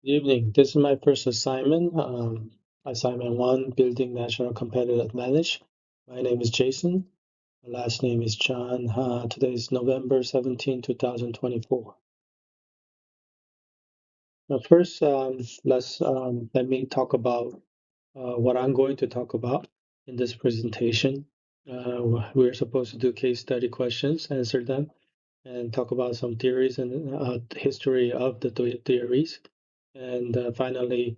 Good evening. This is my first assignment. Assignment one, Building National Competitive Advantage. My name is Jason. My last name is John. Today is November 17, 2024. Now, first, let me talk about what I'm going to talk about in this presentation. We're supposed to do case study questions, answer them, and talk about some theories and history of the theories. And finally,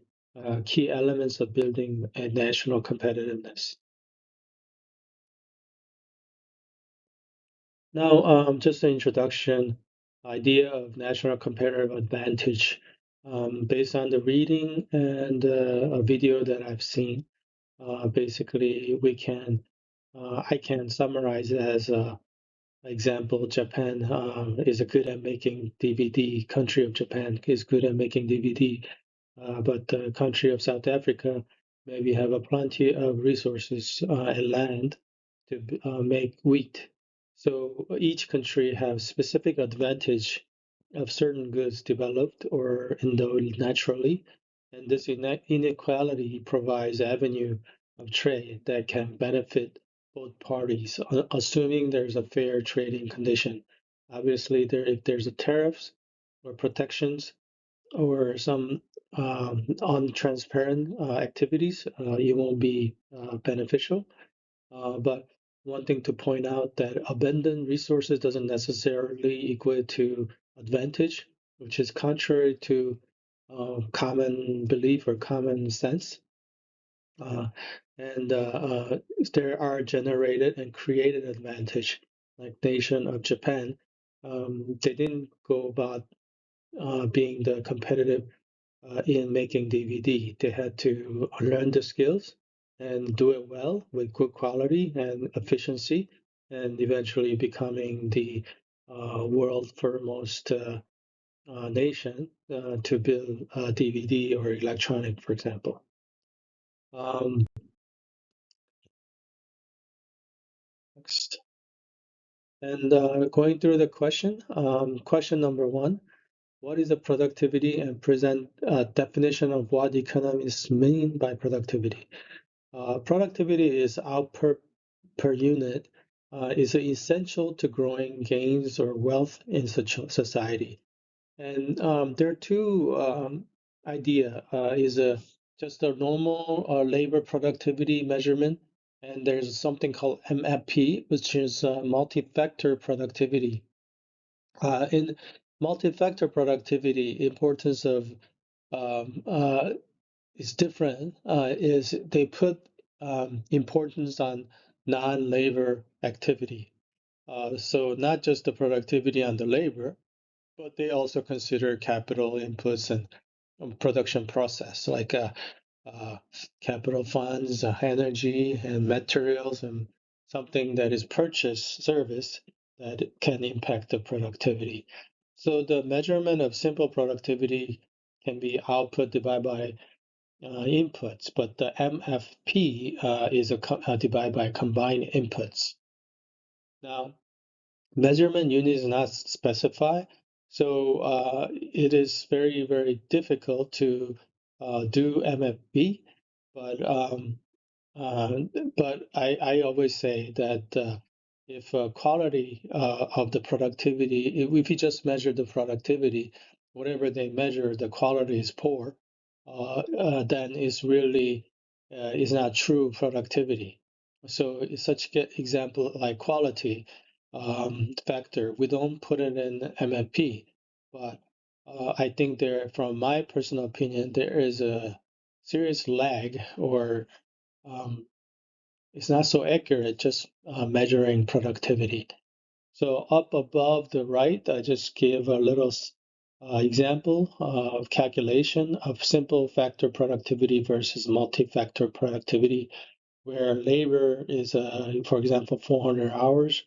key elements of building a national competitiveness. Now, just an introduction, idea of national competitive advantage. Based on the reading and a video that I've seen, basically I can summarize it as example, Japan is good at making DVD. Country of Japan is good at making DVD, but the country of South Africa maybe have a plenty of resources and land to make wheat. So each country has specific advantage of certain goods developed or endowed naturally, and this inequality provides avenue of trade that can benefit both parties, assuming there's a fair trading condition. Obviously, if there's a tariffs or protections or some untransparent activities, it won't be beneficial. But one thing to point out that abundant resources doesn't necessarily equate to advantage, which is contrary to common belief or common sense. Uh, and there are generated and created advantage, like nation of Japan. They didn't go about being the competitive in making DVD. They had to learn the skills and do it well with good quality and efficiency, and eventually becoming the world foremost nation to build DVD or electronic, for example. Next. And going through the question, question number one, what is the productivity and present definition of what economists mean by productivity? Productivity is output per unit is essential to growing gains or wealth in such a society. And there are two idea is a just a normal labor productivity measurement, and there's something called MFP, which is multi-factor productivity. In multi-factor productivity, importance of is different. Is they put importance on non-labor activity. So not just the productivity on the labor, but they also consider capital inputs and production process like uh, capital funds, energy, and materials, and something that is purchase service that can impact the productivity. So the measurement of simple productivity can be output divided by inputs, but the MFP is divided by combined inputs. Now, measurement unit is not specified, so it is very, very difficult to do MFP. But I always say that if quality of the productivity, if you just measure the productivity, whatever they measure, the quality is poor, then it's really is not true productivity. So such example like quality factor, we don't put it in MFP, but I think there, from my personal opinion, there is a serious lag or um, it's not so accurate just measuring productivity. So up above the right, I just gave a little example of calculation of simple factor productivity versus multi-factor productivity, where labor is, for example, 400 hours,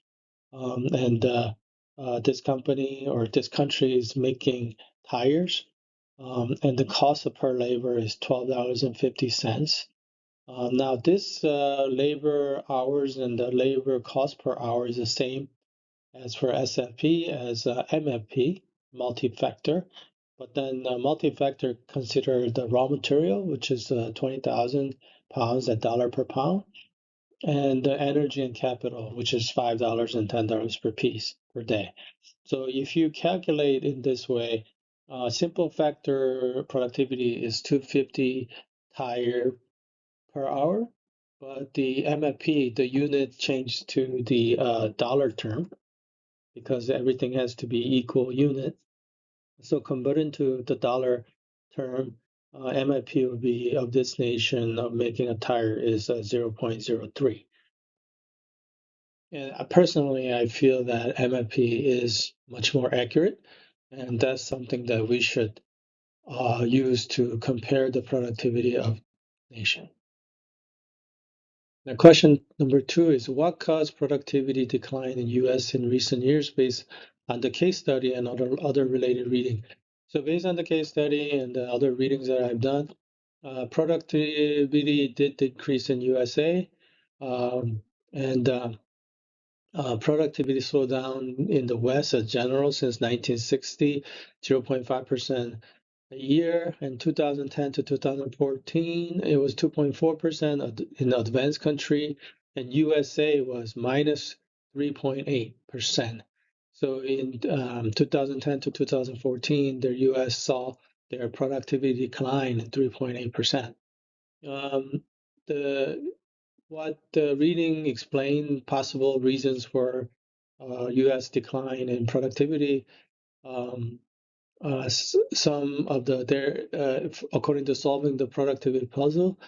and this company or this country is making tires, and the cost of per labor is $12.50. Now, this labor hours and the labor cost per hour is the same as for SFP as MFP, multi-factor, But then multi-factor consider the raw material, which is 20,000 pounds at dollar per pound, and the energy and capital, which is $5 and $10 per piece per day. So if you calculate in this way, simple factor productivity is 250 tire per hour, but the MFP, the unit changed to the dollar term because everything has to be equal unit. So converting to the dollar term, MIP would be of this nation of making a tire is 0.03. And personally, I feel that MIP is much more accurate, and that's something that we should use to compare the productivity of nation. Now, question number two is what caused productivity decline in U.S. in recent years based on the case study and other related reading? So based on the case study and the other readings that I've done, productivity did decrease in USA, and productivity slowed down in the West as general since 1960, 0.5% a year. In 2010 to 2014, it was 2.4% in the advanced country, and USA was minus 3.8%. So in 2010 to 2014, the US saw their productivity decline 3.8%. The what the reading explained possible reasons for U.S. decline in productivity. Um, some of according to solving the productivity puzzle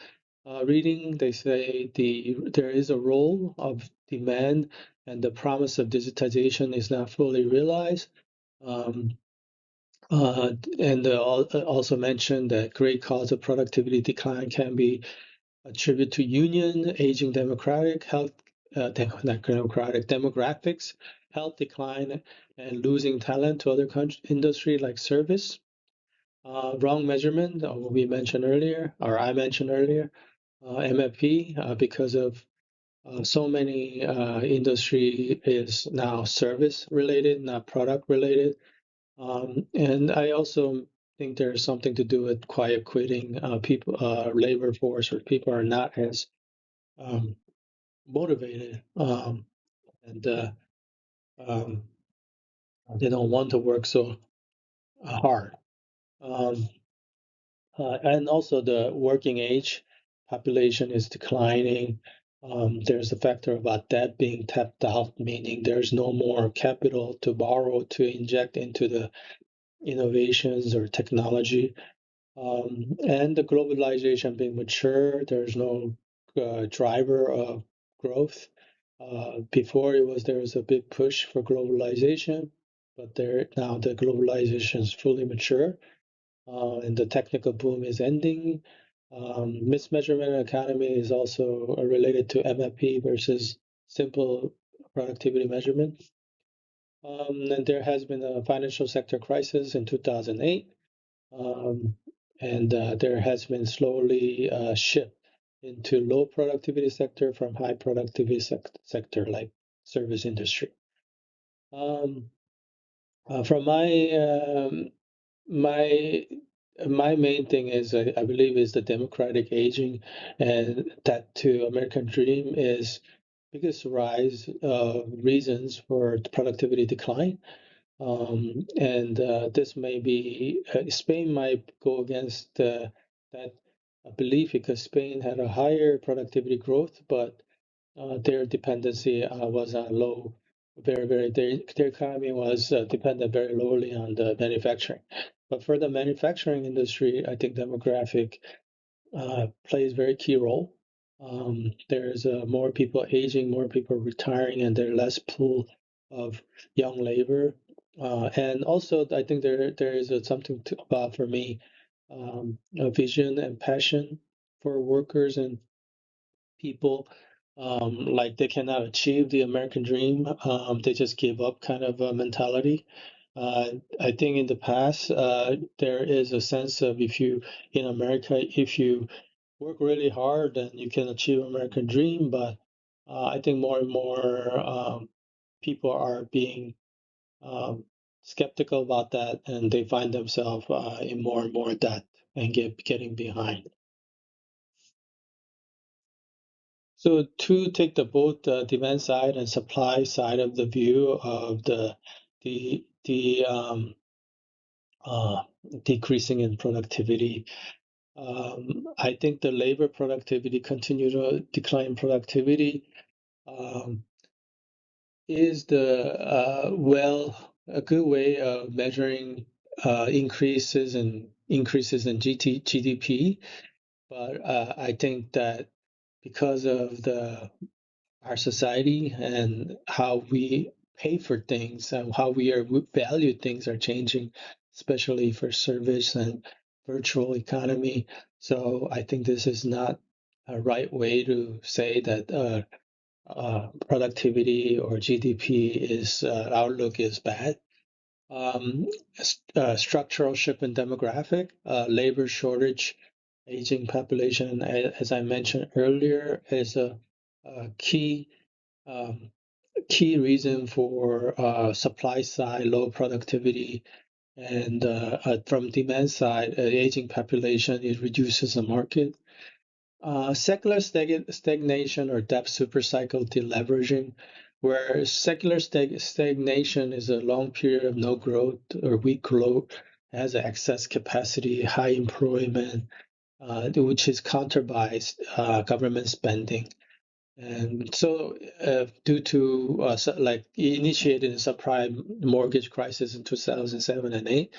reading, they say there is a role of demand and the promise of digitization is not fully realized. Um, and also mentioned that great cause of productivity decline can be attributed to union, aging democratic health, not democratic demographics, health decline, and losing talent to other industry like service. Wrong measurement, what we mentioned earlier, or I mentioned earlier, MFP, because of so many industry is now service related, not product related. And I also think there's something to do with quiet quitting. People, labor force, or people are not as um, motivated, and um, they don't want to work so hard. Um, and also the working age population is declining. There's a factor about debt being tapped out, meaning there's no more capital to borrow to inject into the innovations or technology. And the globalization being mature, there's no driver of growth. Before there was a big push for globalization, but now the globalization is fully mature, and the technical boom is ending. Mismeasurement economy is also related to MFP versus simple productivity measurement. And there has been a financial sector crisis in 2008, and there has been slowly a shift into low productivity sector from high productivity sector like service industry. Um, from my my main thing is I believe is the democratic aging, and that to American dream is biggest rise reasons for the productivity decline. And this may be Spain might go against that belief because Spain had a higher productivity growth, but their dependency was on low, their economy was dependent very lowly on the manufacturing. But for the manufacturing industry, I think demographic plays a very key role. There's more people aging, more people retiring, and there's less pool of young labor. And also, I think there is something about for me a vision and passion for workers and people. Like they cannot achieve the American dream. They just give up kind of a mentality. I think in the past, there is a sense of if you in America, if you work really hard, then you can achieve American dream. But I think more and more people are being skeptical about that, and they find themselves in more and more debt and getting behind. So to take the both demand side and supply side of the view of the uh, decreasing in productivity, I think the labor productivity continue to decline productivity um, is a good way of measuring increases in GDP. But I think that because of the our society and how we pay for things and how we value things are changing, especially for service and virtual economy. So I think this is not a right way to say that productivity or GDP is outlook is bad. Structural shift in demographic, labor shortage, aging population, as I mentioned earlier, is a um, key reason for supply side low productivity. And from demand side, aging population, it reduces the market. Secular stagnation or debt supercycle deleveraging, where secular stagnation is a long period of no growth or weak growth, has excess capacity, high employment, which is countered by government spending. And so, due to like initiated a subprime mortgage crisis in 2007 and 8,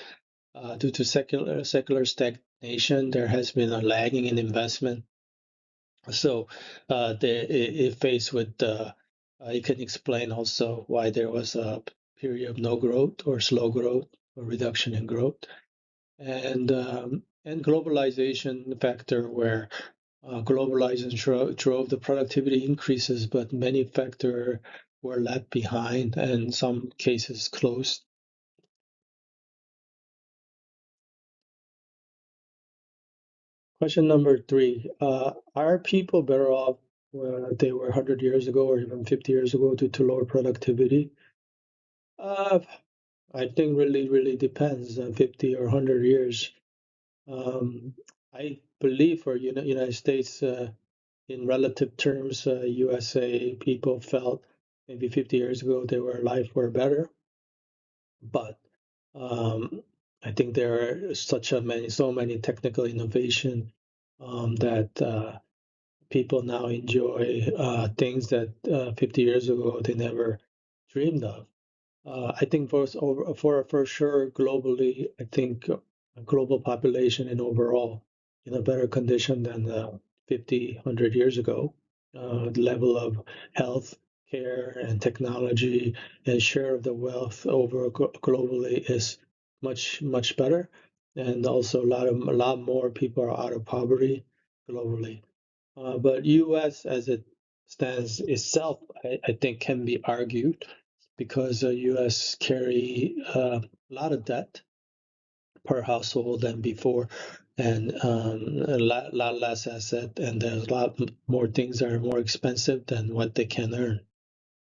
due to secular stagnation, there has been a lagging in investment. So it faced with it can explain also why there was a period of no growth or slow growth or reduction in growth, and globalization factor where globalization drove the productivity increases, but many factors were left behind and some cases closed. Question number three, are people better off where they were 100 years ago or even 50 years ago due to lower productivity? Uh, I think really depends on 50 or 100 years. I believe for United States, in relative terms, USA people felt maybe 50 years ago they were life were better, but um, I think there are so many technical innovation that people now enjoy things that 50 years ago they never dreamed of. I think for sure globally, I think global population in overall in a better condition than 50, 100 years ago. The level of health care and technology and share of the wealth over globally is much better, and also a lot more people are out of poverty globally. But U.S. as it stands itself, I think can be argued because the U.S. carry a lot of debt per household than before, and lot less asset, and there's a lot more things that are more expensive than what they can earn.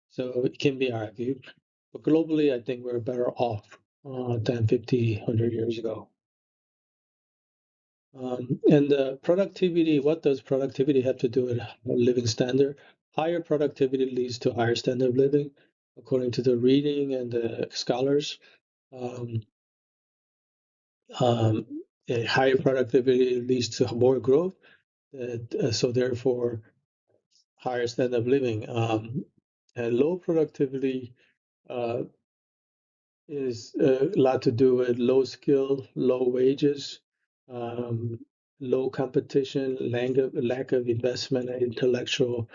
So it can be argued. But globally, I think we're better off than 50, 100 years ago. And productivity, what does productivity have to do with living standard? Higher productivity leads to higher standard of living, according to the reading and the scholars. Um, um, a higher productivity leads to more growth, so therefore higher standard of living. And low productivity uh, is a lot to do with low skill, low wages, um, low competition, lack of investment in intellectual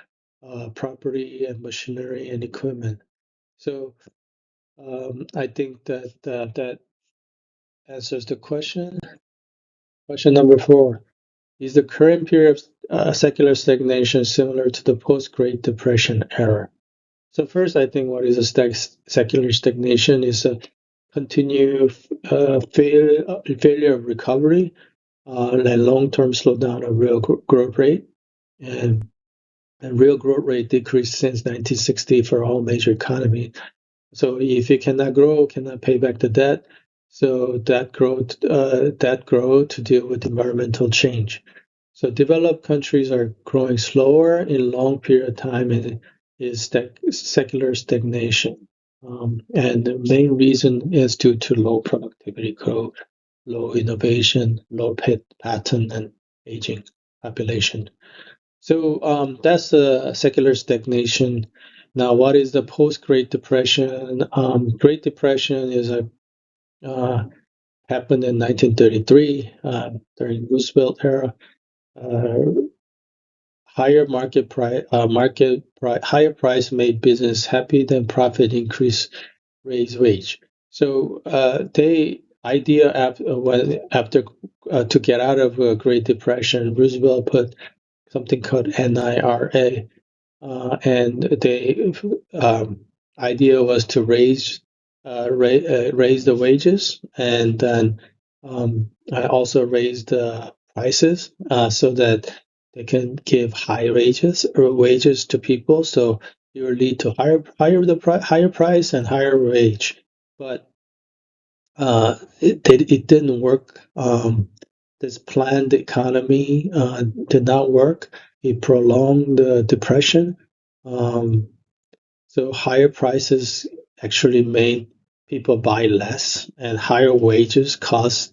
property and machinery and equipment. So I think that that answers the question. Question number four. Is the current period of secular stagnation similar to the post-Great Depression era? So first, I think what is a secular stagnation is a continued failure of recovery and long-term slowdown of real growth rate. And, and real growth rate decreased since 1960 for all major economies. So if you cannot grow, cannot pay back the debt, so that grow to deal with environmental change. So developed countries are growing slower in long period of time and is secular stagnation. And the main reason is due to low productivity growth, low innovation, low pattern, and aging population. So that's a secular stagnation. Now, what is the post-Great Depression? Great Depression is a happened in 1933 during Roosevelt era. Uh, higher price made business happy, then profit increase raise wage. So they idea after to get out of Great Depression, Roosevelt put something called NIRA, and the idea was to raise the wages, and then I also raise the prices so that they can give high wages to people. So it will lead to higher price and higher wage. But it didn't work. This planned economy did not work. It prolonged the depression. Um, so higher prices actually made people buy less, and higher wages caused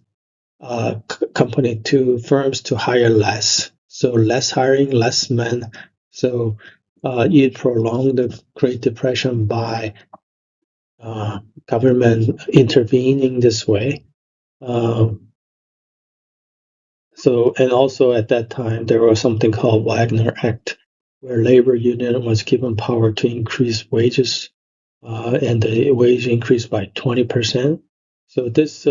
company to firms to hire less. So less hiring, less men. So it prolonged the Great Depression by uh, government intervening this way. Um, and also at that time, there was something called Wagner Act, where labor union was given power to increase wages, and the wage increased by 20%. So this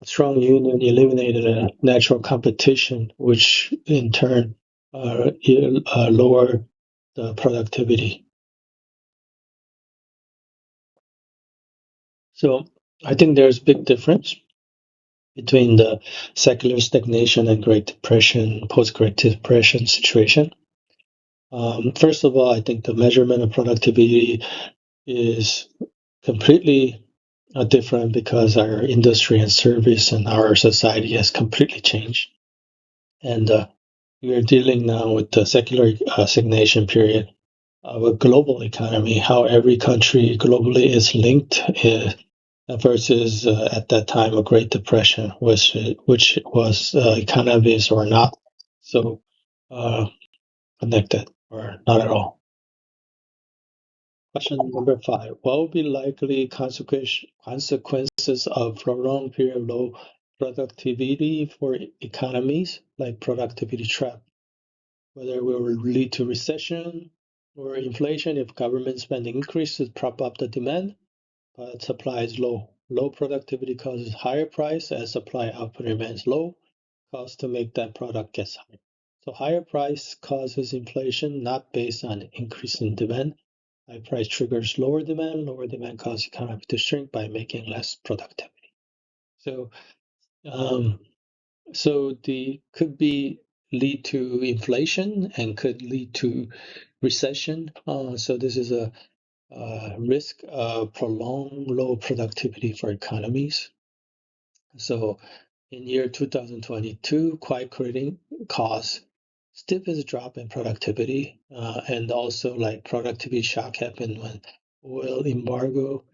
strong union, eliminated a natural competition, which in turn lowered the productivity. So I think there's big difference between the secular stagnation and Great Depression, post-Great Depression situation. First of all, I think the measurement of productivity is completely different because our industry and service and our society has completely changed. And we are dealing now with the secular stagnation period of a global economy, how every country globally is linked versus at that time a Great Depression, which was economies were not so uh, connected or not at all. Question number 5. What would be likely consequences of prolonged period of low productivity for economies like productivity trap? Whether it will lead to recession or inflation if government spending increases to prop up the demand, but supply is low. Low productivity causes higher price as supply output remains low, cost to make that product gets higher. So higher price causes inflation not based on increase in demand. High price triggers lower demand. Lower demand causes economy to shrink by making less productivity. So, um, so the could be lead to inflation and could lead to recession. So this is a risk of prolonged low productivity for economies. So in year 2022, quiet quitting caused steepest drop in productivity, and also like productivity shock happened when oil embargo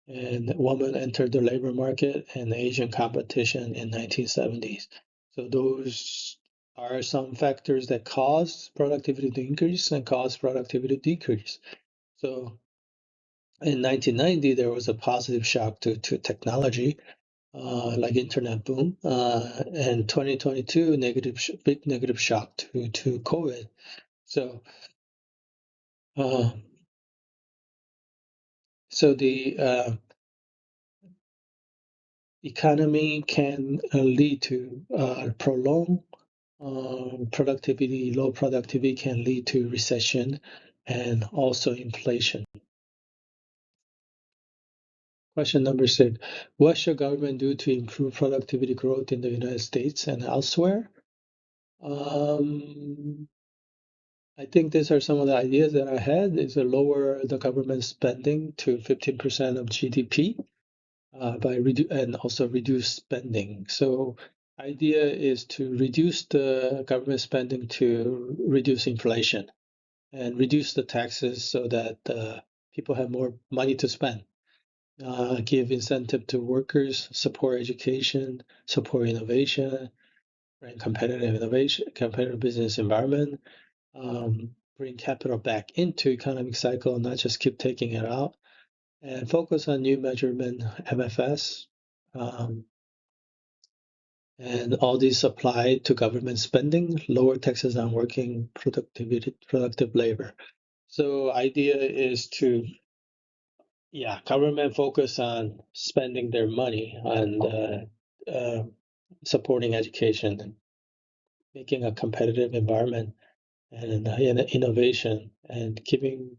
and women entered the labor market and Asian competition in 1970s. So those are some factors that cause productivity to increase and cause productivity to decrease. So in 1990, there was a positive shock to technology, like internet boom, and 2022 big negative shock to COVID. So, uh, the economy can lead to prolonged productivity. Low productivity can lead to recession and also inflation. Question number 6. What should government do to improve productivity growth in the United States and elsewhere? Um, I think these are some of the ideas that I had is to lower the government spending to 15% of GDP and also reduce spending. So idea is to reduce the government spending to reduce inflation and reduce the taxes so that people have more money to spend. Give incentive to workers, support education, support innovation, right? Competitive business environment, bring capital back into economic cycle, not just keep taking it out, and focus on new measurement, MFS, um, and all these apply to government spending, lower taxes on working productive labor. So idea is to, yeah, government focus on spending their money on supporting education and making a competitive environment and innovation and giving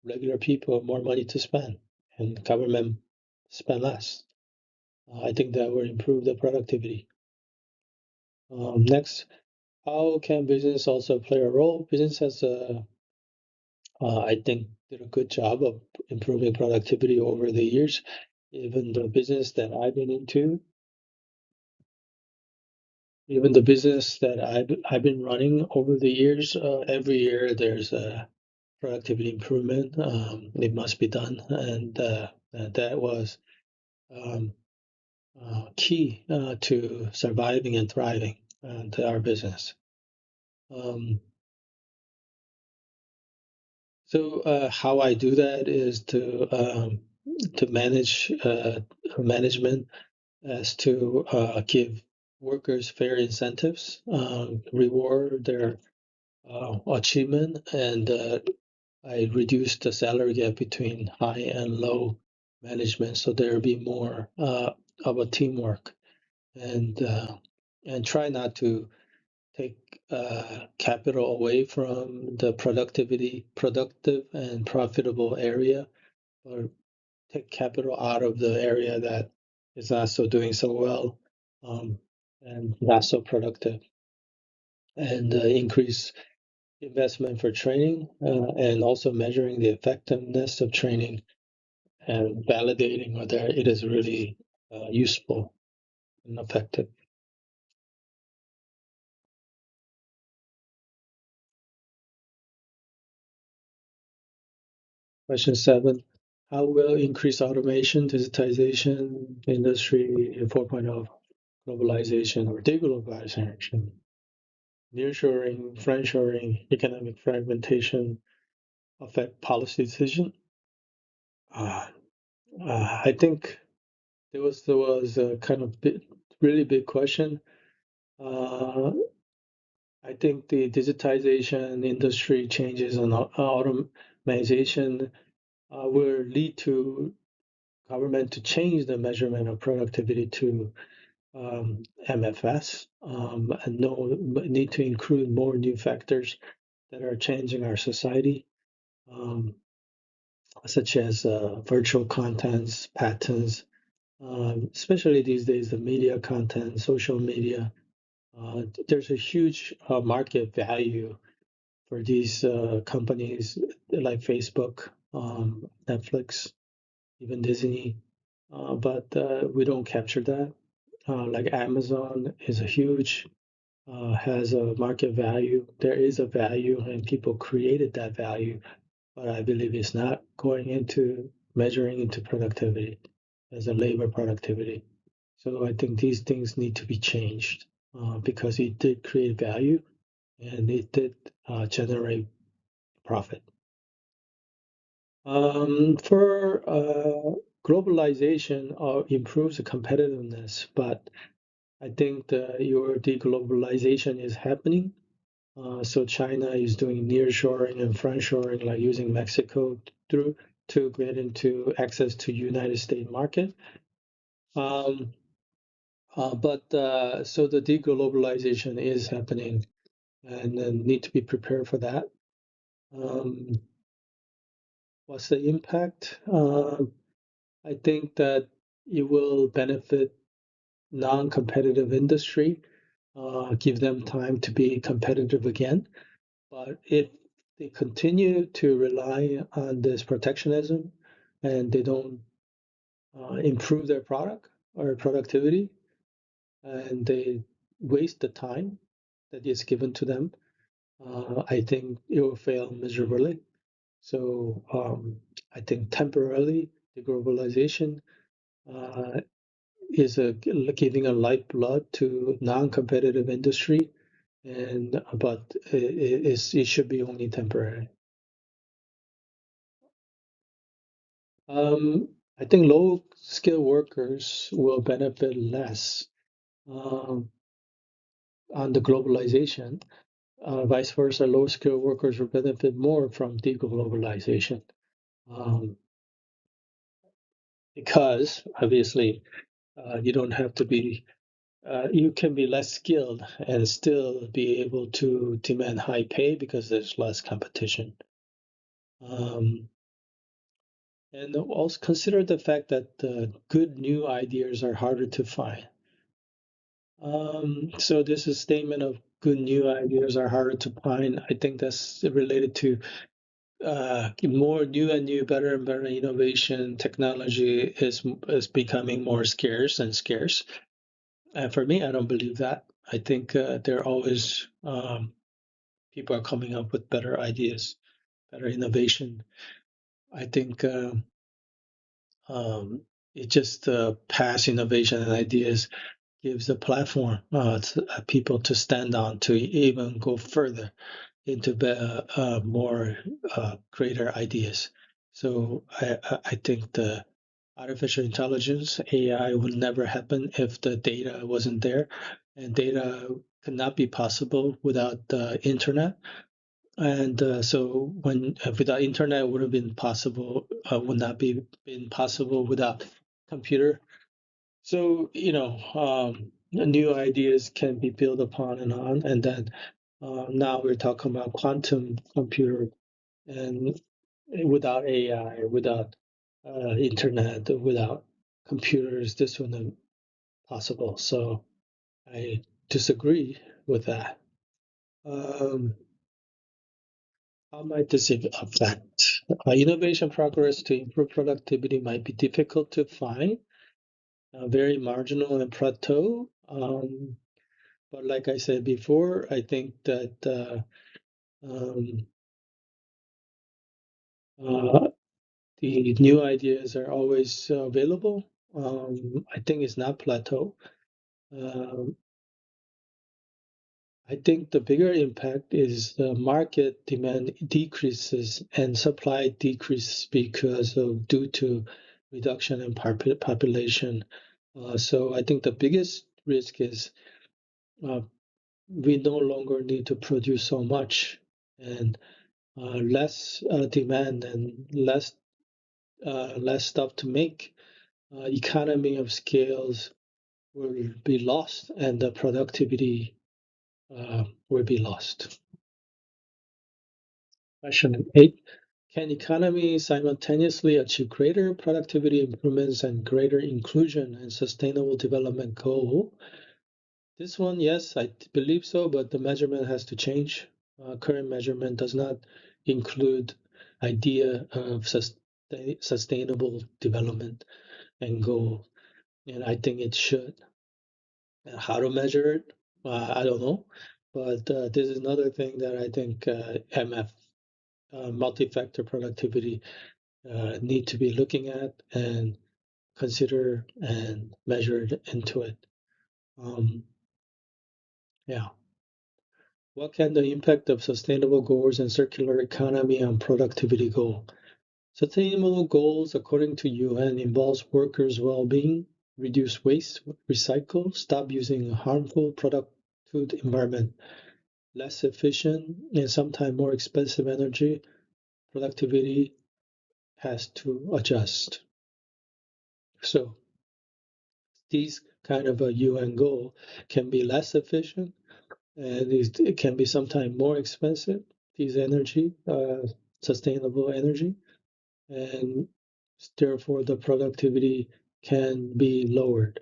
regular people more money to spend and government spend less. I think that will improve the productivity. Next, how can business also play a role? Business has, I think, did a good job of improving productivity over the years. Even the business that I've been into, even the business that I've been running over the years, every year there's a productivity improvement. It must be done, and that was um, key to surviving and thriving to our business. Um, so how I do that is to manage management as to give workers fair incentives, reward their achievement, and I reduce the salary gap between high and low management, so there will be more of a teamwork, and uh, and try not to take capital away from the productive and profitable area, or take capital out of the area that is not so doing so well, um, and not so productive, and increase investment for training, and also measuring the effectiveness of training and validating whether it is really useful and effective. Question 7. How will increased automation, digitization, industry 4.0, globalization or deglobalization, nearshoring, friendshoring, economic fragmentation affect policy decision? Uh, I think there was a kind of really big question. Uh, I think the digitization, industry changes, and automation will lead to government to change the measurement of productivity to MFS, and need to include more new factors that are changing our society, um, such as virtual contents, patterns, especially these days, the media content, social media. There's a huge market value for these companies like Facebook, Netflix, even Disney, but we don't capture that. Like Amazon is a huge, has a market value. There is a value, and people created that value, but I believe it's not going into measuring into productivity as a labor productivity. So I think these things need to be changed because it did create value and it did generate profit. For globalization improves the competitiveness, but I think your deglobalization is happening. So China is doing nearshoring and friendshoring, like using Mexico through to get into access to United States market. Um, but so the deglobalization is happening, and then need to be prepared for that. Um, what's the impact? I think that it will benefit non-competitive industry, give them time to be competitive again. But if they continue to rely on this protectionism, and they don't improve their product or productivity, and they waste the time that is given to them, I think it will fail miserably. So I think temporarily the globalization uh, is giving a lifeblood to non-competitive industry, and but it should be only temporary. I think low-skilled workers will benefit less um, on the globalization. Vice versa, low-skilled workers will benefit more from deglobalization um, because obviously you don't have to be you can be less skilled and still be able to demand high pay because there's less competition. Um, and also consider the fact that good new ideas are harder to find. So this is a statement of good new ideas are harder to find. I think that's related to more new and new, better and better innovation. Technology is becoming more scarce and scarce. And for me, I don't believe that. I think there are always people are coming up with better ideas, better innovation. I think um, it just past innovation and ideas gives a platform to people to stand on to even go further into more greater ideas. So I think the artificial intelligence AI would never happen if the data wasn't there, and data could not be possible without the internet. And so when without internet would have been possible, would not be been possible without computer. So, new ideas can be built upon and on. And then now we're talking about quantum computer, and without AI, without internet, without computers, this wouldn't be possible. So I disagree with that. Um, how might this affect innovation progress to improve productivity might be difficult to find, very marginal and plateau. But like I said before, I think that um, uh, the new ideas are always available. I think it's not plateau. Um, I think the bigger impact is the market demand decreases and supply decreases because of due to reduction in population. So I think the biggest risk is uh, we no longer need to produce so much, and less demand and less stuff to make. Economy of scales will be lost, and the productivity will be lost. Question 8. Can economies simultaneously achieve greater productivity improvements and greater inclusion and sustainable development goal? This one, yes, I believe so, but the measurement has to change. Current measurement does not include idea of sustainable development and goal, and I think it should. How to measure it, I don't know, but this is another thing that I think MF, multi-factor productivity, need to be looking at and consider and measured into it. Um, yeah. What can the impact of sustainable goals and circular economy on productivity goal? Sustainable goals, according to UN, involves workers' well-being, reduce waste, recycle, stop using harmful product to the environment, less efficient and sometimes more expensive energy. Productivity has to adjust. So these kind of a UN goal can be less efficient, and it can be sometimes more expensive. These energy, sustainable energy, and therefore the productivity can be lowered.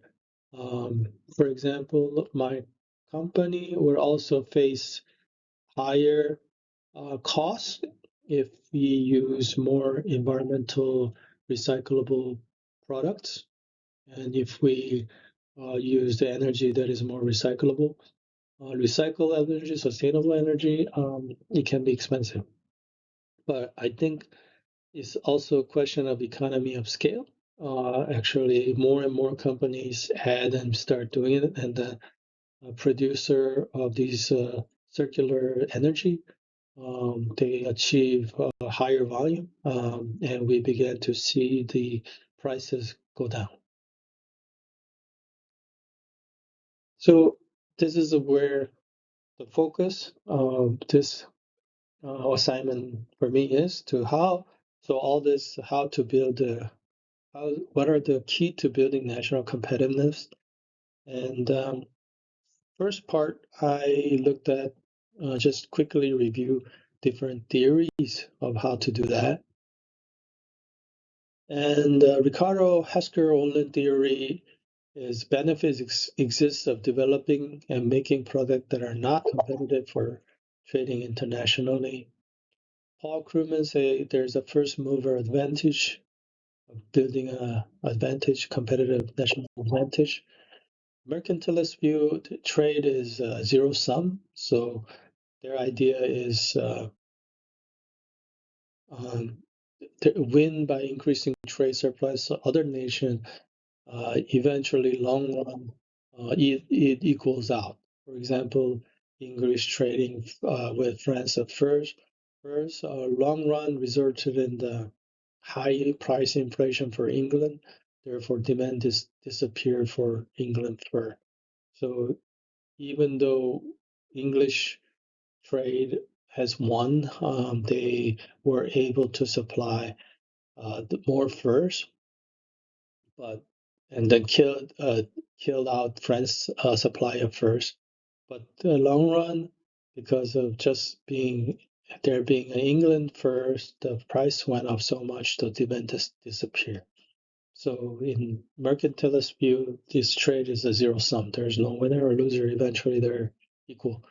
For example, my company will also face higher Cost, if we use more environmental recyclable products, and if we use the energy that is more recyclable, recycled energy, sustainable energy, it can be expensive. But I think it's also a question of economy of scale. Actually, more and more companies add and start doing it, and the producer of these circular energy, they achieve a higher volume, and we began to see the prices go down. So this is where the focus of this assignment for me is to all this, how to build what are the key to building national competitiveness. And first part, I looked at just quickly review different theories of how to do that. And Ricardo Hesker-Ohlin theory is benefits exist of developing and making products that are not competitive for trading internationally. Paul Krugman say there's a first mover advantage of building a advantage, competitive national advantage. Mercantilist view, trade is zero sum, so their idea is um, to win by increasing trade surplus. So other nations eventually, long run, it equals out. For example, English trading with France at first long run resulted in the high price inflation for England. Therefore, demand disappeared for England fur. So even though English trade has won, they were able to supply more furs, but and then killed out France's supply of furs. But the long run, because of just being there being an England first, the price went up so much the demand disappeared. So in mercantilist view, this trade is a zero sum. There's no winner or loser. Eventually, they're equal.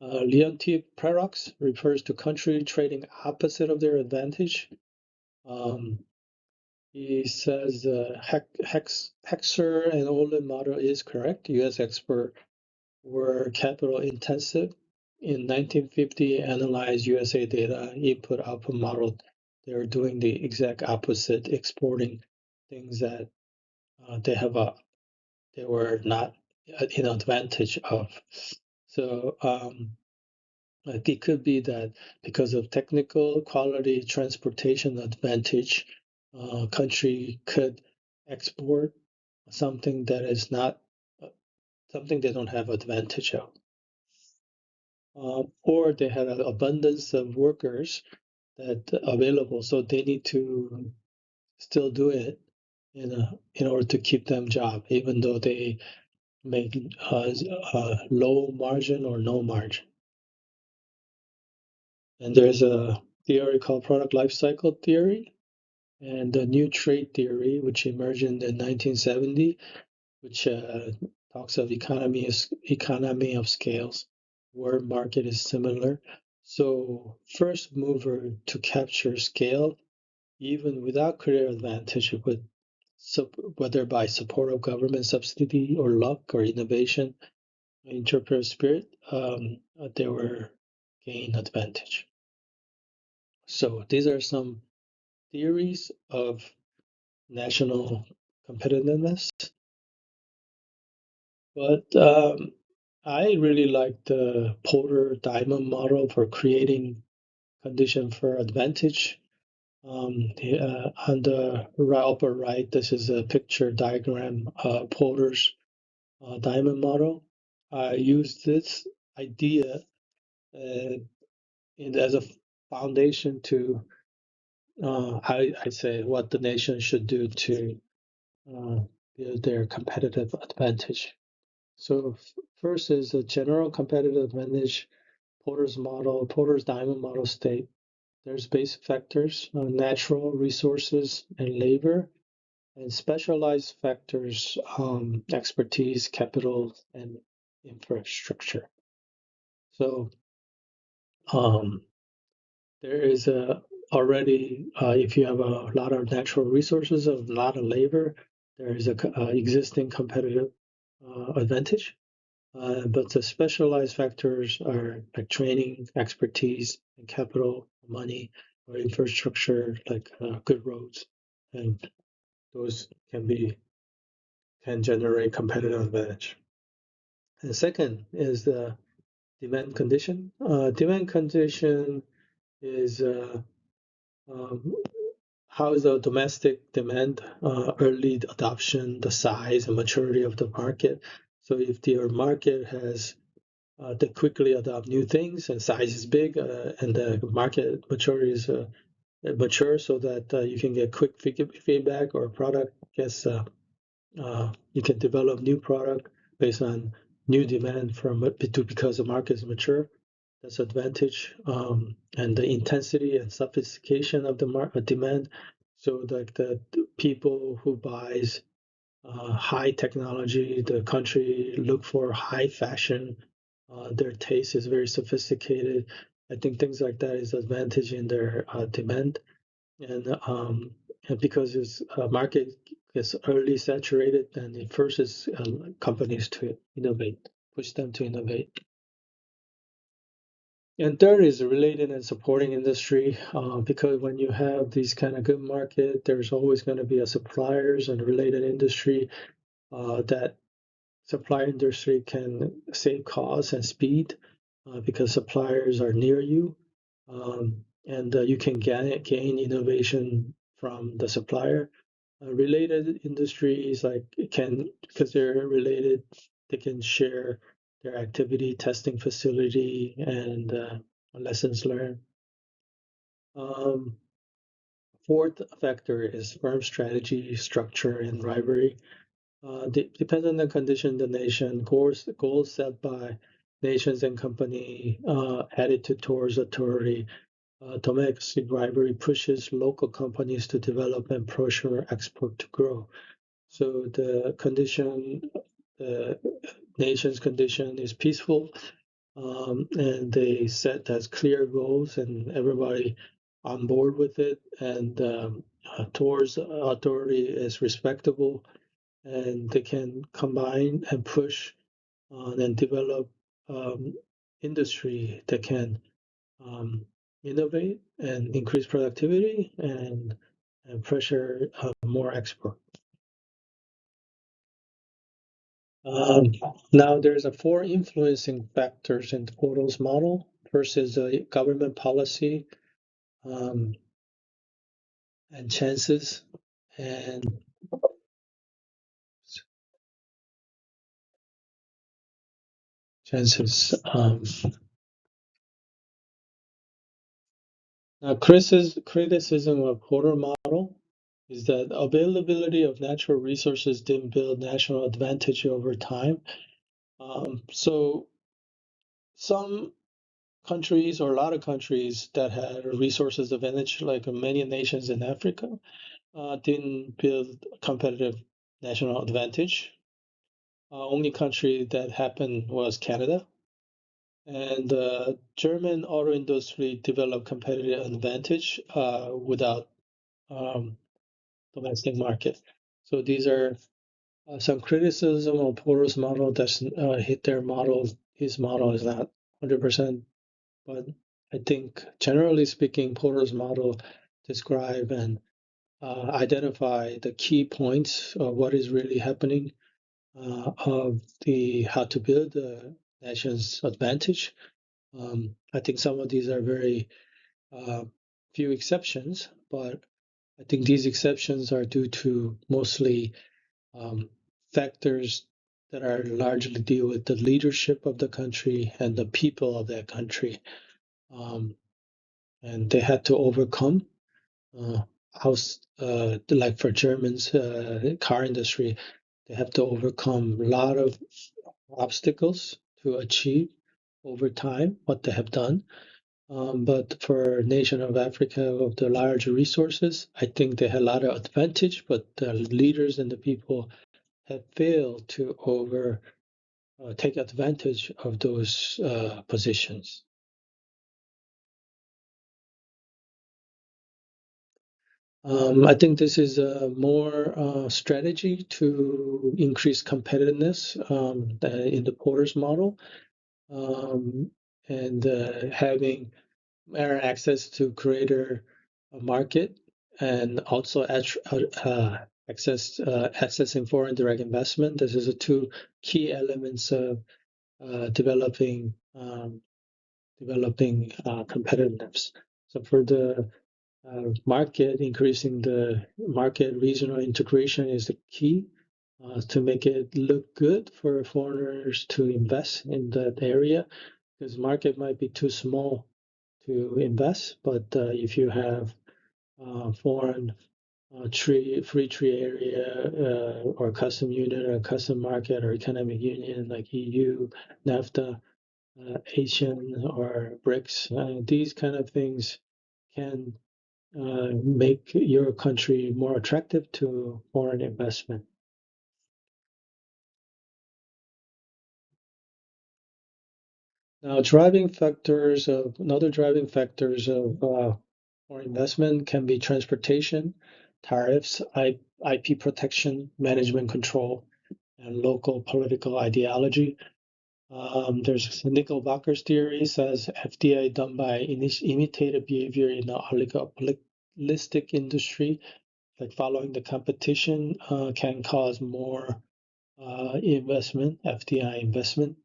Leontief paradox refers to country trading opposite of their advantage. Um, he says Hexer and Olin model is correct. U.S. exports were capital intensive. In 1950, analyzed USA data, input-output model. They were doing the exact opposite, exporting things that they were not in advantage of. So it could be that because of technical quality transportation advantage, country could export something that is not something they don't have advantage of. Or they had an abundance of workers that available, so they need to still do it in order to keep them job, even though they make low margin or no margin. And there's a theory called product life cycle theory and the new trade theory, which emerged in the 1970s, which talks of economy of scales, where market is similar. So first mover to capture scale, even without clear advantage, whether by support of government subsidy or luck or innovation, entrepreneur spirit, they were gain advantage. So these are some theories of national competitiveness. But I really like the Porter Diamond model for creating condition for advantage. On the upper right, this is a picture diagram of Porter's diamond model. I use this idea uh, as a foundation to I say what the nation should do to uh, build their competitive advantage. So first is a general competitive advantage. Porter's diamond model state. There's basic factors, natural resources and labor, and specialized factors, expertise, capital, and infrastructure. So there is a already if you have a lot of natural resources, a lot of labor, there is a existing competitive advantage. But the specialized factors are like training, expertise, and capital, money, or infrastructure, like good roads, and those can generate competitive advantage. And the second is the demand condition. Demand condition is um, how is the domestic demand, early adoption, the size and maturity of the market. So if your market has they quickly adopt new things and size is big, and the market maturity is mature, so that you can get quick feedback, or product gets you can develop new product based on new demand from because the market is mature. That's advantage, and the intensity and sophistication of the demand. So like the people who buys high technology, the country look for high fashion. Their taste is very sophisticated. I think things like that is advantage in their demand, and because this market is early saturated, and it forces companies to innovate, push them to innovate. And third is related and supporting industry, because when you have these kind of good market, there's always going to be a suppliers and related industry that supply industry can save costs and speed, because suppliers are near you, and you can gain innovation from the supplier. Related industries like can because they're related, they can share their activity, testing facility, and lessons learned. Um, Fourth factor is firm strategy, structure, and rivalry. Depends on the condition, the nation, goals set by nations and company, attitude towards authority. Domestic rivalry pushes local companies to develop and pressure export to grow. So the condition, the nation's condition is peaceful, and they set as clear goals, and everybody on board with it, and towards authority is respectable, and they can combine and push on and develop um, industry that can um, innovate and increase productivity, and pressure more export. Um, Now there's a four influencing factors in the Portal's model. First is government policy, um, and chances, and chances. Now, criticism of Porter model is that availability of natural resources didn't build national advantage over time. So some countries, or a lot of countries that had resources advantage, like many nations in Africa, didn't build competitive national advantage. Only country that happened was Canada, and German auto industry developed competitive advantage without um, domestic market. So these are some criticism of Porter's model. That's hit their model. His model is not 100%, but I think generally speaking, Porter's model describe and identify the key points of what is really happening, of the how to build the nation's advantage. I think some of these are very uh, few exceptions, but I think these exceptions are due to mostly um, factors that are largely deal with the leadership of the country and the people of that country, um, and they had to overcome. Like for Germans, car industry, they have to overcome a lot of obstacles to achieve over time what they have done. But for nation of Africa of the large resources, I think they had a lot of advantage, but the leaders and the people have failed to over take advantage of those positions. I think this is a more strategy to increase competitiveness in the Porter's model, um, and having more access to greater market, and also accessing foreign direct investment. This is the two key elements of developing competitiveness. So for the market, increasing the market regional integration is the key to make it look good for foreigners to invest in that area, because market might be too small to invest, but if you have foreign free trade area or custom unit or custom market or economic union like EU, NAFTA, Asian or BRICS, these kind of things can make your country more attractive to foreign investment. Now, another driving factors of foreign investment can be transportation, tariffs, IP protection, management control, and local political ideology. There's Knickerbocker's theory says FDI done by imitative behavior in the oligopolistic industry, like following the competition, can cause more FDI investment.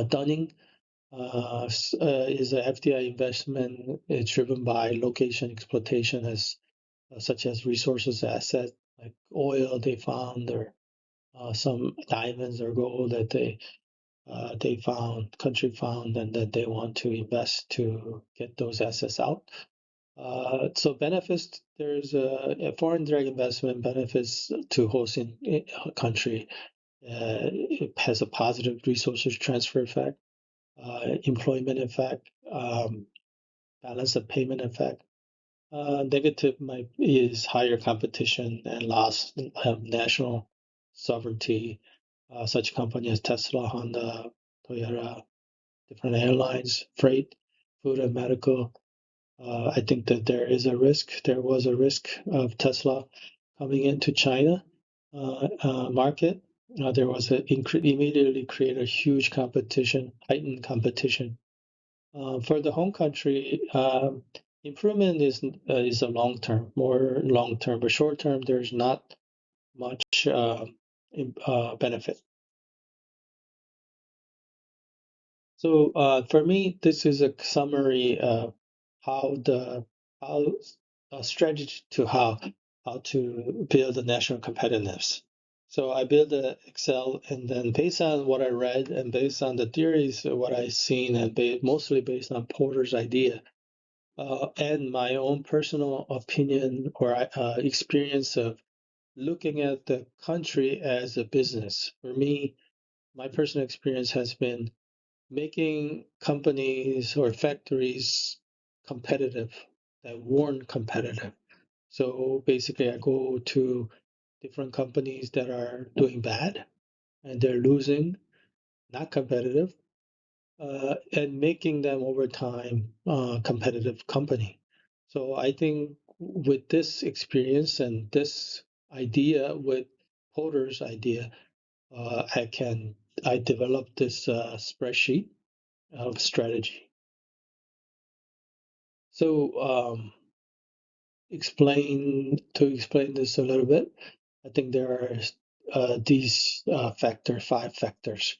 Dunning is a FDI investment driven by location exploitation as such as resources asset like oil they found, or some diamonds or gold that they found, country found, and that they want to invest to get those assets out. So benefits, there's a foreign direct investment benefits to hosting country. It has a positive resources transfer effect, employment effect, balance of payment effect. Negative is higher competition and loss of national sovereignty. Such companies as Tesla, Honda, Toyota, different airlines, freight, food and medical. I think that there was a risk of Tesla coming into China market. There was immediately create a huge competition, heightened competition. For the home country, improvement is a more long term, but short term there's not much benefit. So for me, this is a summary of how the how a strategy to how to build the national competitiveness. So I build the Excel, and then based on what I read and based on the theories of what I've seen, and mostly based on Porter's idea and my own personal opinion or experience of looking at the country as a business. For me, my personal experience has been making companies or factories competitive that weren't competitive. So basically, I go to different companies that are doing bad and they're losing, not competitive, and making them over time competitive company. So I think with this experience and this idea, with Porter's idea, uh, I can I developed this spreadsheet of strategy. So explain this a little bit. I think there are these five factors: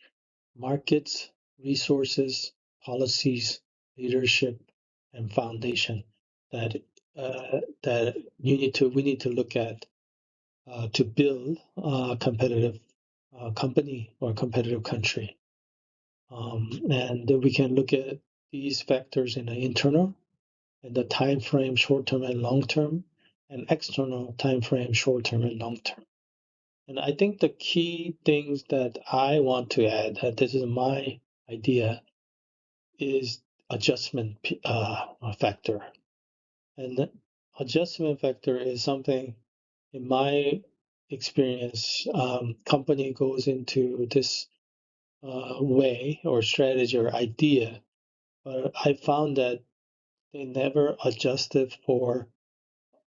markets, resources, policies, leadership, and foundation that we need to look at to build a competitive company or competitive country. And we can look at these factors in the internal and the time frame, short term and long term, and external time frame, short term and long term. And I think the key things that I want to add, and this is my idea, is adjustment factor. And the adjustment factor is something, in my experience, company goes into this way or strategy or idea, but I found that they never adjusted for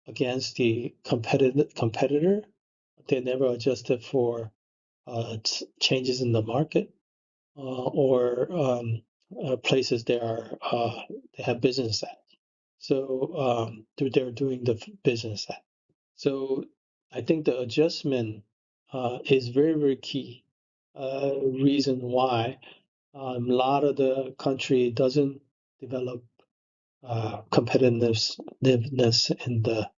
against the competitor. They never adjusted for changes in the market or places they have business at. So they're doing the business at. So I think the adjustment is very, very key. Reason why a lot of the country doesn't develop competitiveness in the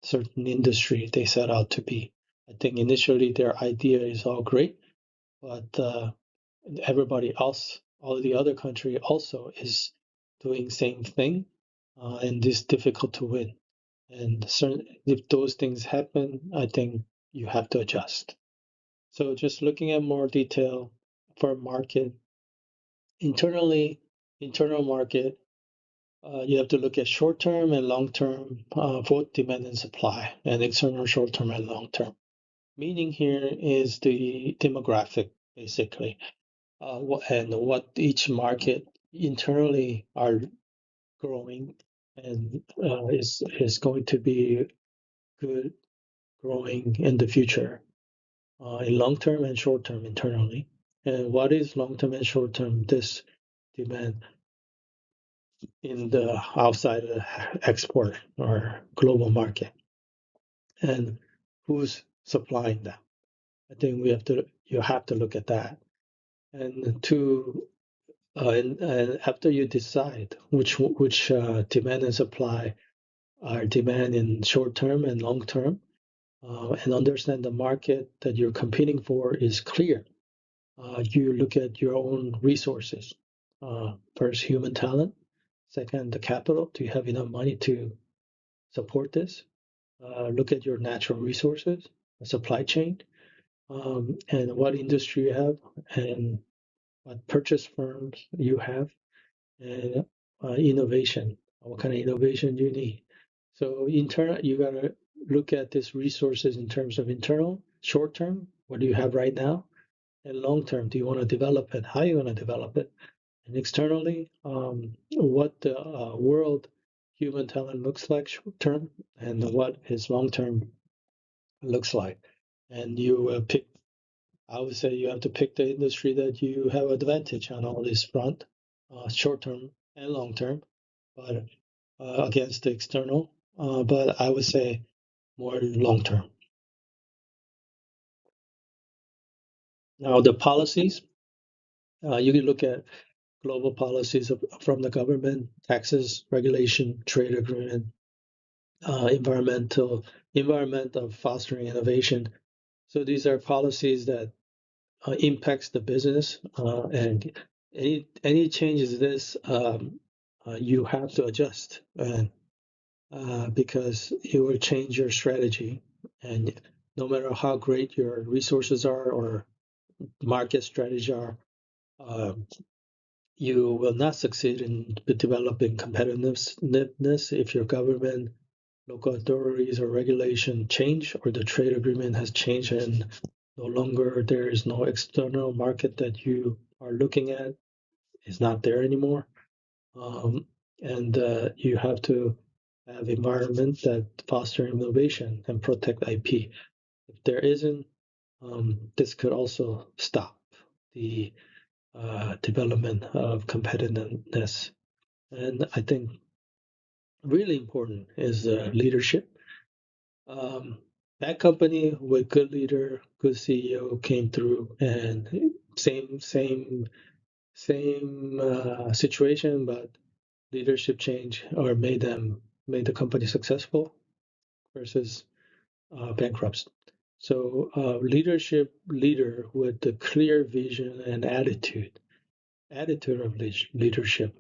certain industry they set out to be. I think initially their idea is all great, but everybody else, all the other country also is doing same thing, and it's difficult to win. And if those things happen, I think you have to adjust. So just looking at more detail for market internally, internal market, you have to look at short term and long term, both demand and supply, and external short term and long term. Meaning here is the demographic, basically, and what each market internally are growing and is going to be good growing in the future, in long term and short term internally. And what is long term and short term? This demand in the outside of the export or global market, and who's supplying that. I think you have to look at that, and and after you decide which demand and supply are demand in short term and long term, and understand the market that you're competing for is clear. You look at your own resources. First, human talent. Second, the capital. Do you have enough money to support this? Look at your natural resources, supply chain, and what industry you have, and what purchase firms you have, and innovation. What kind of innovation you need? So internal, you gotta look at these resources in terms of internal, short term. What do you have right now? And long term, do you want to develop it? How you want to develop it? And externally, what the world human talent looks like short term, and what his long term looks like. And you pick. I would say you have to pick the industry that you have advantage on all this front, short term and long term, but against the external. But I would say more long term. Now the policies, you can look at global policies from the government, taxes, regulation, trade agreement, environment of fostering innovation. So these are policies that impacts the business, and any changes this, you have to adjust, and because it will change your strategy, and no matter how great your resources are or market strategy are, um, you will not succeed in developing competitiveness if your government, local authorities, or regulation change, or the trade agreement has changed and no longer there is no external market that you are looking at, is not there anymore. And you have to have environment that foster innovation and protect IP. If there isn't, this could also stop the development of competitiveness. And I think really important is leadership. Um, that company with good leader, good CEO came through, and same situation, but leadership change or made the company successful versus bankrupts. So leader with the clear vision and attitude of leadership,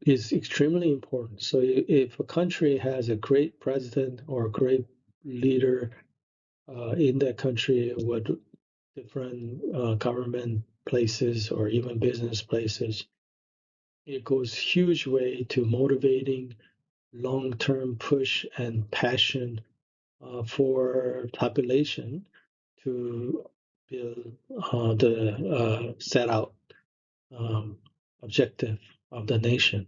is extremely important. So if a country has a great president or a great leader in that country with different government places or even business places, it goes huge way to motivating long-term push and passion for population to build the set out um, objective of the nation.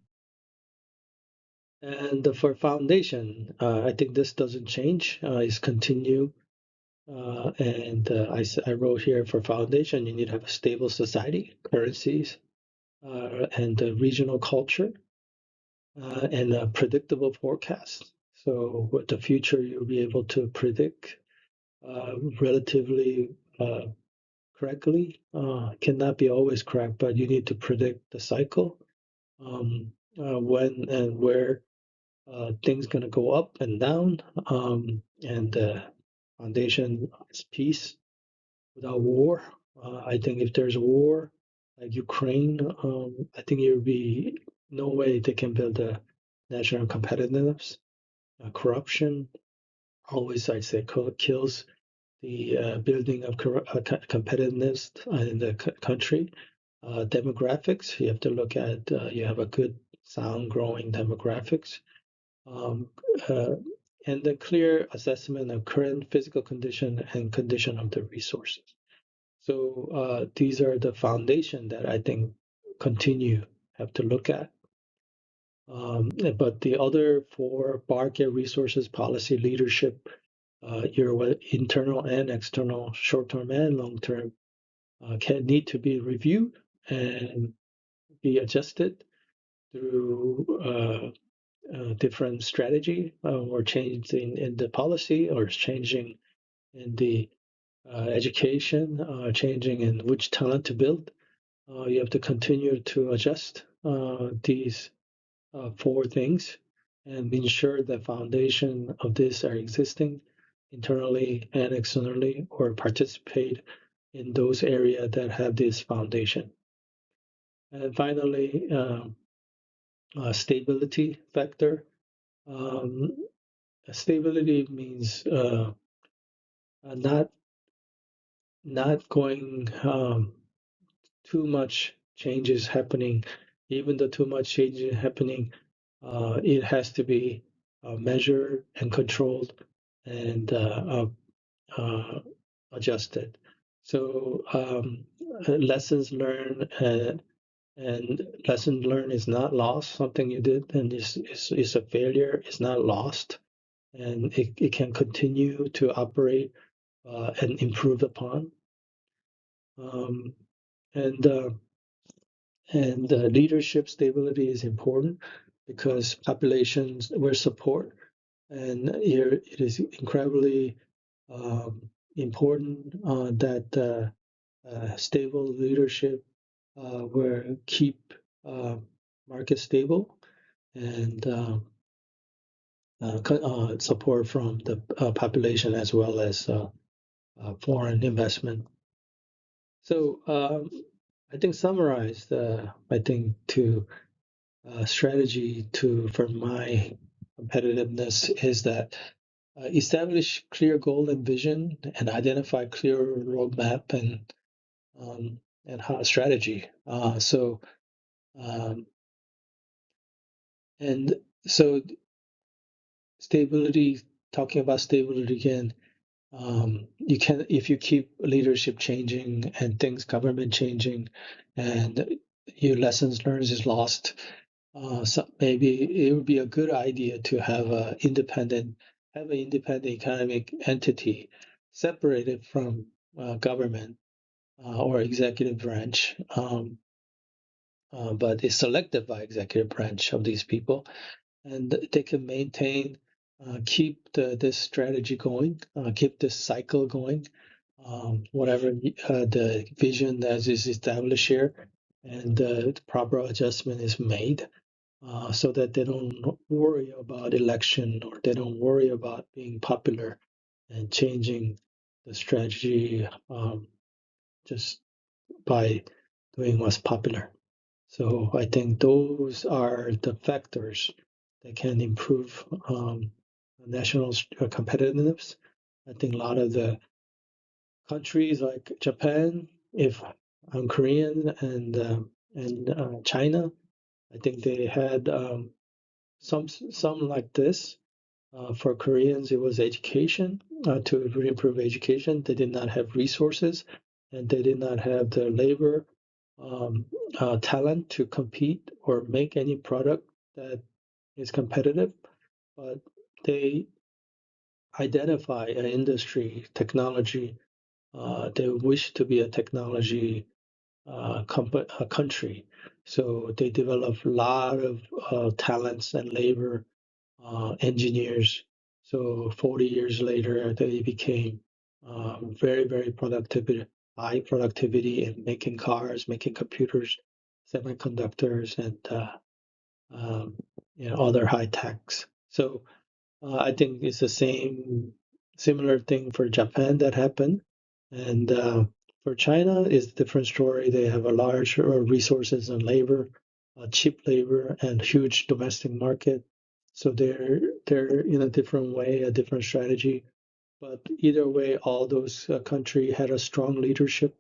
And for foundation, I think this doesn't change. It's continue. I wrote here for foundation, you need to have a stable society, currencies, and regional culture, and a predictable forecast. So with the future, you'll be able to predict relatively correctly. Cannot be always correct, but you need to predict the cycle, when and where things going to go up and down. And foundation is peace without war. I think if there's a war like Ukraine, I think it would be no way they can build a national competitiveness. Corruption always, I say, kills the building of competitiveness in the country. Demographics, you have to look at, you have a good, sound, growing demographics, um, uh, and the clear assessment of current physical condition and condition of the resources. So these are the foundation that I think continue have to look at. But the other four, market resources, policy, leadership, your internal and external, short-term and long-term, can need to be reviewed and be adjusted through different strategy, or change in the policy, or changing in the education, changing in which talent to build. You have to continue to adjust these four things and ensure the foundation of this are existing internally and externally, or participate in those areas that have this foundation. And finally, stability factor. Um, Stability means not going too much changes happening. Even though too much changes happening, it has to be measured and controlled and adjusted. So lessons learned, and lesson learned is not lost. Something you did and is a failure is not lost, and it can continue to operate and improve upon. Um, and leadership stability is important because populations will support, and here it is incredibly important that stable leadership will keep uh, market stable, and support from the population as well as foreign investment. So I think summarized, I think to strategy to for my competitiveness is that establish clear goal and vision, and identify clear roadmap um, and how strategy. Um, and so stability. Talking about stability again, you can, if you keep leadership changing and things government changing, and your lessons learned is lost. So maybe it would be a good idea to have an independent economic entity separated from government or executive branch, but is selected by executive branch of these people, and they can maintain, keep this strategy going, keep this cycle going, whatever the vision that is established here, and the proper adjustment is made, so that they don't worry about election, or they don't worry about being popular and changing the strategy just by doing what's popular. So I think those are the factors that can improve national competitiveness. I think a lot of the countries like Japan, if I'm Korean, and China, I think they had some like this. For Koreans, it was education, to improve education. They did not have resources, and they did not have the labor talent to compete or make any product that is competitive, but they identify an industry, technology. They wish to be a technology a country. So they develop a lot of talents and labor, engineers. So 40 years later, they became very, very productive, high productivity in making cars, making computers, semiconductors, and um, other high techs. So I think it's the similar thing for Japan that happened, and for China is a different story. They have a large resources and labor, cheap labor, and huge domestic market. So they're in a different way, a different strategy. But either way, all those countries had a strong leadership,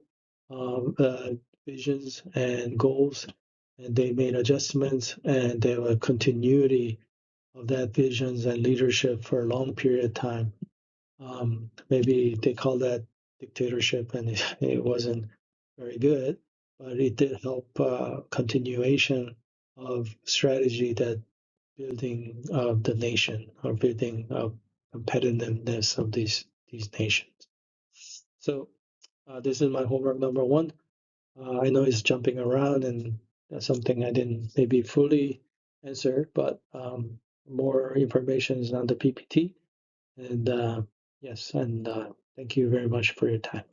visions and goals, and they made adjustments, and they have a continuity of that visions and leadership for a long period of time. Maybe they call that dictatorship, and it wasn't very good, but it did help continuation of strategy that building of the nation or building of competitiveness of these nations. So this is my homework number one. I know it's jumping around and that's something I didn't maybe fully answer, but more information is on the PPT. And yes, and thank you very much for your time.